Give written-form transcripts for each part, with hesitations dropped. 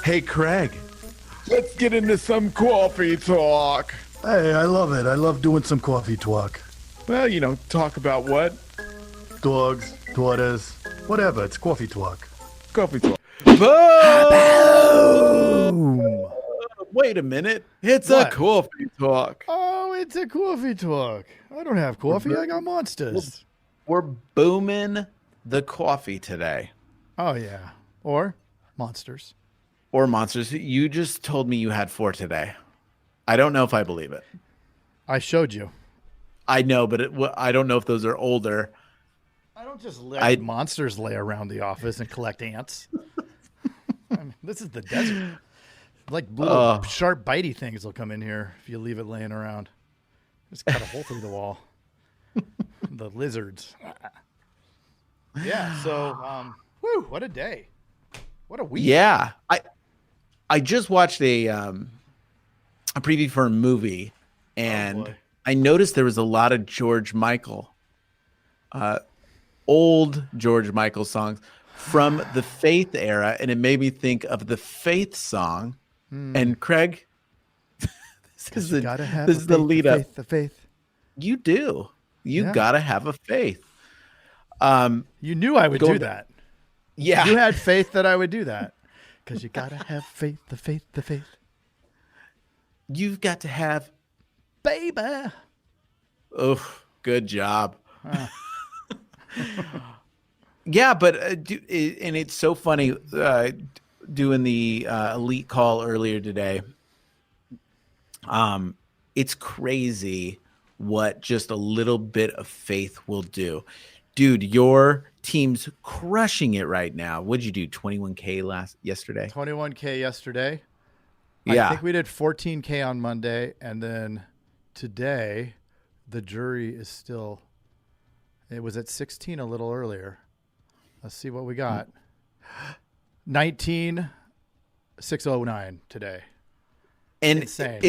Hey, Craig. Let's get into some coffee talk. Hey, I love it. I love doing some coffee talk. Well, talk about what? Dogs, daughters, whatever. It's coffee talk. Coffee talk. Boom! Wait a minute. It's What? a coffee talk. Oh, it's a coffee talk. I don't have coffee. I got monsters. We're booming the coffee today. Oh, yeah. Or monsters. Or monsters. You just told me you had 4 today. I don't know if I believe it. I showed you. I know, but I don't know if those are older. I don't just let monsters lay around the office and collect ants. I mean, this is the desert. Like little sharp, bitey things will come in here if you leave it laying around. Just cut a hole through the wall. The lizards. Yeah. So, what a day! What a week! Yeah, I just watched a preview for a movie, and I noticed there was a lot of George Michael, old George Michael songs from the Faith era, and it made me think of the Faith song. And Craig, this is the lead up. The faith. You do. You gotta have a faith. You knew I would do that. Yeah, you had faith that I would do that because you gotta have faith. The faith. The faith. You've got to have, baby. Oh, good job. Yeah, but and it's so funny doing the elite call earlier today. It's crazy what just a little bit of faith will do. Dude, your team's crushing it right now. What'd you do? 21K yesterday? 21K yesterday. Yeah. I think we did 14K on Monday, and then today the jury is still, it was at 16 a little earlier. Let's see what we got. 19,609 today. And insane.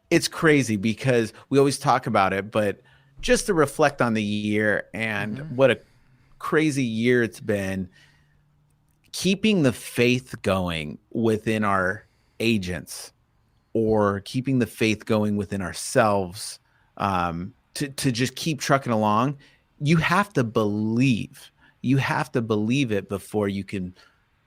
It's crazy because we always talk about it, but just to reflect on the year and what a crazy year it's been, keeping the faith going within our agents or keeping the faith going within ourselves, to just keep trucking along. You have to believe. You have to believe it before you can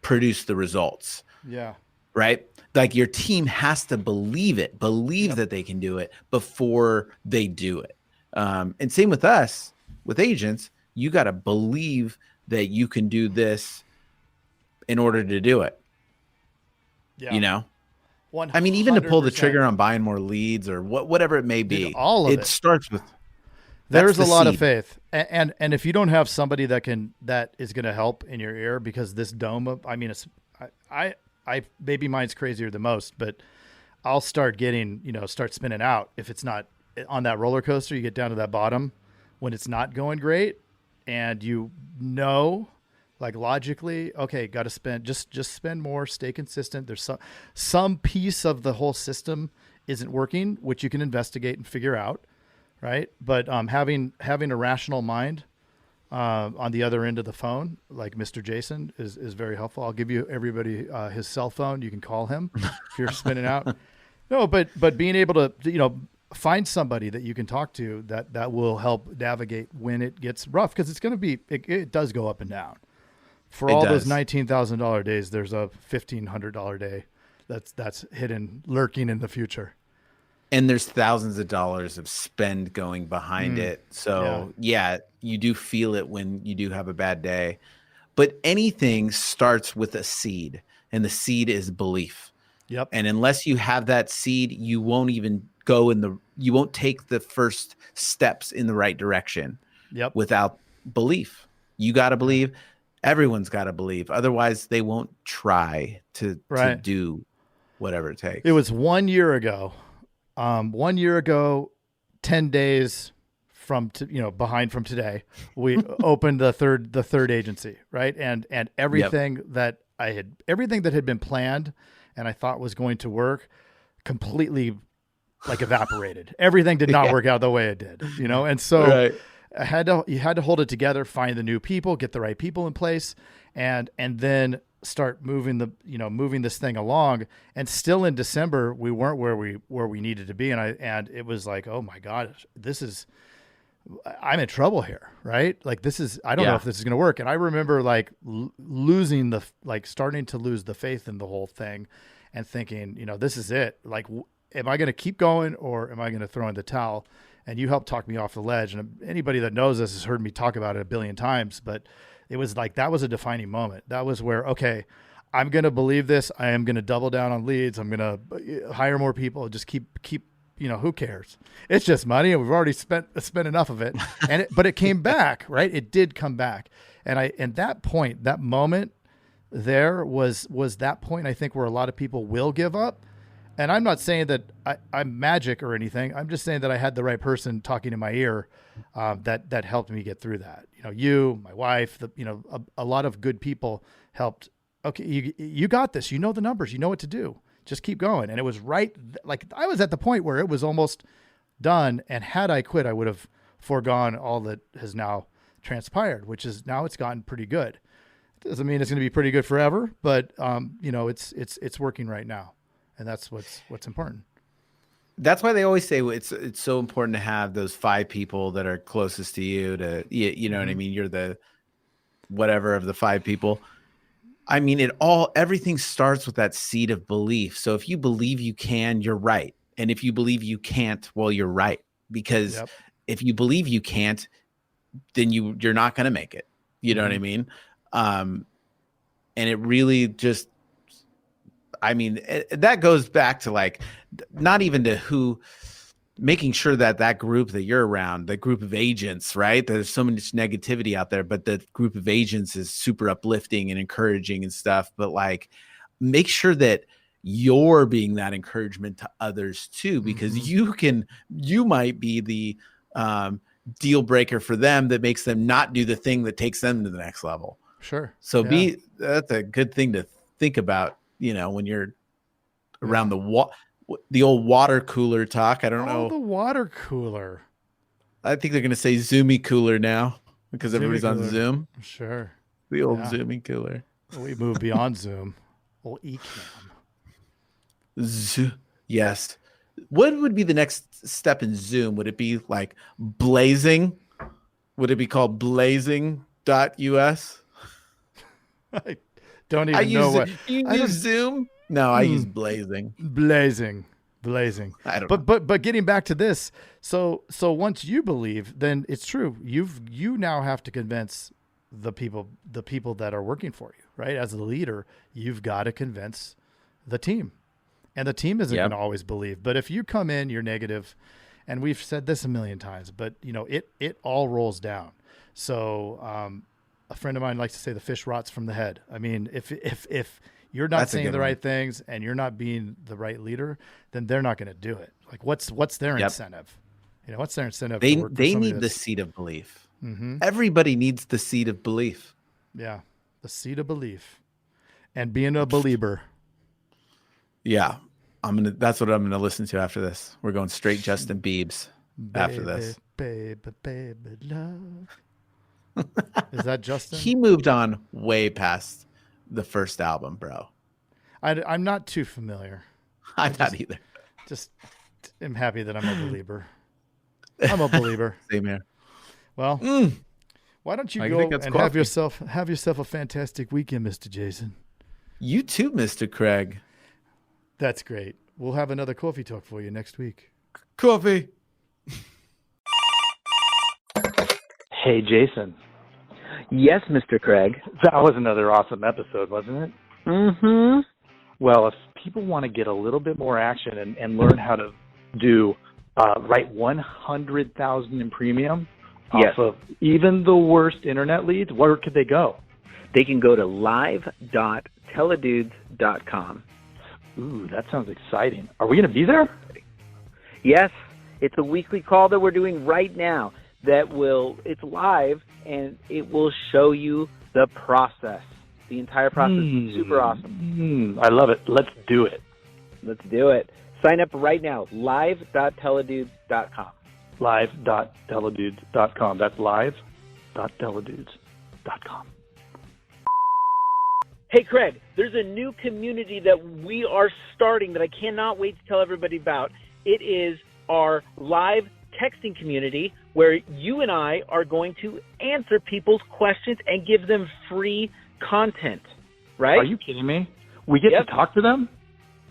produce the results. Yeah. Right? Like your team has to believe it, that they can do it before they do it. And same with us, with agents, you got to believe that you can do this in order to do it. Yeah. You know? 100%. I mean, even to pull the trigger on buying more leads or whatever it may be, all of it starts with. There's a lot of faith, and if you don't have somebody that is going to help in your ear, because this dome, I mean, I maybe mine's crazier than most, but I'll start getting, start spinning out if it's not on that roller coaster. You get down to that bottom when it's not going great, and like logically, okay, got to spend, just spend more, stay consistent. There's some piece of the whole system isn't working, which you can investigate and figure out. Right. But having a rational mind on the other end of the phone, like Mr. Jason, is very helpful. I'll give you everybody his cell phone. You can call him if you're spinning out. No, but being able to, find somebody that you can talk to that will help navigate when it gets rough, because it's going to be, it does go up and down. For all those $19,000 days, there's a $1,500 day that's hidden, lurking in the future. And there's thousands of dollars of spend going behind it. So yeah, you do feel it when you do have a bad day. But anything starts with a seed, and the seed is belief. Yep. And unless you have that seed, you won't even you won't take the first steps in the right direction. Yep. Without belief. You got to believe. Everyone's got to believe. Otherwise, they won't try to do whatever it takes. It was 1 year ago. 1 year ago, 10 days from behind from today, we opened the third agency, right? And everything that had been planned and I thought was going to work completely like evaporated. Everything did not work out the way it did, And so you had to hold it together, find the new people, get the right people in place, and then start moving this thing along. And still in December, we weren't where we needed to be. And it was like, oh my God, I'm in trouble here, right? Like I don't know if this is going to work. And I remember like starting to lose the faith in the whole thing and thinking, this is it. Like, am I going to keep going or am I going to throw in the towel? And you helped talk me off the ledge. And anybody that knows this has heard me talk about it a billion times, but it was like, that was a defining moment. That was where, okay, I'm going to believe this. I am going to double down on leads. I'm going to hire more people. Just keep, who cares? It's just money, and we've already spent enough of it. But it came back, right? It did come back. And that point, that moment there was that point, I think, where a lot of people will give up. And I'm not saying that I'm magic or anything. I'm just saying that I had the right person talking in my ear that helped me get through that. You, my wife, a lot of good people helped. Okay, you got this. You know the numbers. You know what to do. Just keep going. And it was right. Like I was at the point where it was almost done. And had I quit, I would have foregone all that has now transpired, which is now it's gotten pretty good. Doesn't mean it's going to be pretty good forever, but it's working right now. And that's what's important. That's why they always say it's so important to have those 5 people that are closest to you you know what I mean? You're the whatever of the 5 people. I mean, everything starts with that seed of belief. So if you believe you can, you're right. And if you believe you can't, well, you're right. Because if you believe you can't, then you're not going to make it. You know what I mean? And it really just, that goes back to like, not even to making sure that group that you're around, the group of agents, right? There's so much negativity out there, but the group of agents is super uplifting and encouraging and stuff. But like, make sure that you're being that encouragement to others too, because you might be the deal breaker for them that makes them not do the thing that takes them to the next level. Sure. So that's a good thing to think about, when you're around the old water cooler talk. I don't know. The water cooler. I think they're going to say Zoomy cooler now because everybody's on Zoom. Sure. The old Zoomy cooler. We moved beyond Zoom. Old Ecamm. Yes. What would be the next step in Zoom? Would it be like Blazing? Would it be called blazing.us? I don't even know what. You use Zoom? No, I use Blazing. Blazing. I don't know. But getting back to this, so once you believe, then it's true. You now have to convince the people that are working for you, right? As a leader, you've got to convince the team. And the team isn't going to always believe. But if you come in, you're negative, and we've said this a million times, but it all rolls down. So a friend of mine likes to say the fish rots from the head. I mean, if you're not saying the right things and you're not being the right leader, then they're not going to do it. Like what's their incentive? What's their incentive? They need the seed of belief. Everybody needs the seed of belief. Yeah. The seed of belief and being a believer. Yeah. That's what I'm going to listen to after this. We're going straight Justin Biebs after this. Baby, love. Is that Justin? He moved on way past the first album, bro. I'm not too familiar. I'm not either. Just am happy that I'm a believer. I'm a believer. Same here. Well, why don't you go and have yourself a fantastic weekend, Mr. Jason? You too, Mr. Craig. That's great. We'll have another coffee talk for you next week. Coffee. Hey, Jason. Yes, Mr. Craig. That was another awesome episode, wasn't it? Mm-hmm. Well, if people want to get a little bit more action and learn how to do write 100,000 in premium off of even the worst internet leads, where could they go? They can go to live.teledudes.com. Ooh, that sounds exciting. Are we going to be there? Yes. It's a weekly call that we're doing right now it's live, and it will show you the process. The entire process is super awesome. I love it. Let's do it. Let's do it. Sign up right now, live.teledudes.com. Live.teledudes.com. That's live.teledudes.com. Hey, Craig, there's a new community that we are starting that I cannot wait to tell everybody about. It is our live texting community where you and I are going to answer people's questions and give them free content, right? Are you kidding me? We get to talk to them?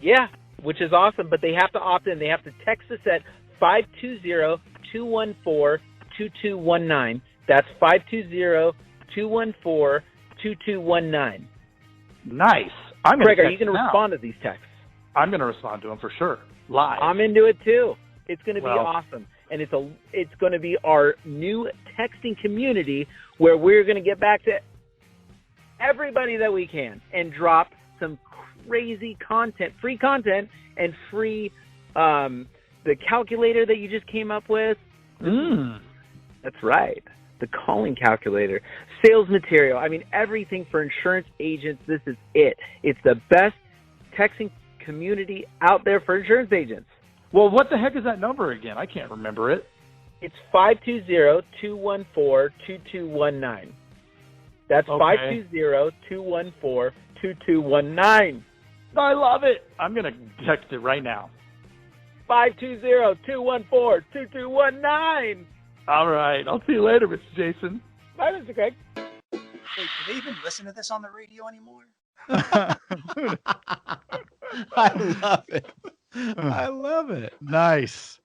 Yeah, which is awesome, but they have to opt in. They have to text us at 520-214-2219. That's 520-214-2219. Nice. Craig, are you going to respond to these texts? I'm going to respond to them for sure. Live. I'm into it too. It's going to be awesome. And it's going to be our new texting community where we're going to get back to everybody that we can and drop some crazy content, free content, and free the calculator that you just came up with. That's right. The calling calculator, sales material. I mean, everything for insurance agents. This is it. It's the best texting community out there for insurance agents. Well, what the heck is that number again? I can't remember it. It's 520-214-2219. That's 520-214-2219. I love it. I'm going to text it right now. 520-214-2219. All right. I'll see you later, Mr. Jason. Bye, Mr. Craig. Wait, do they even listen to this on the radio anymore? I love it. I love it. Nice.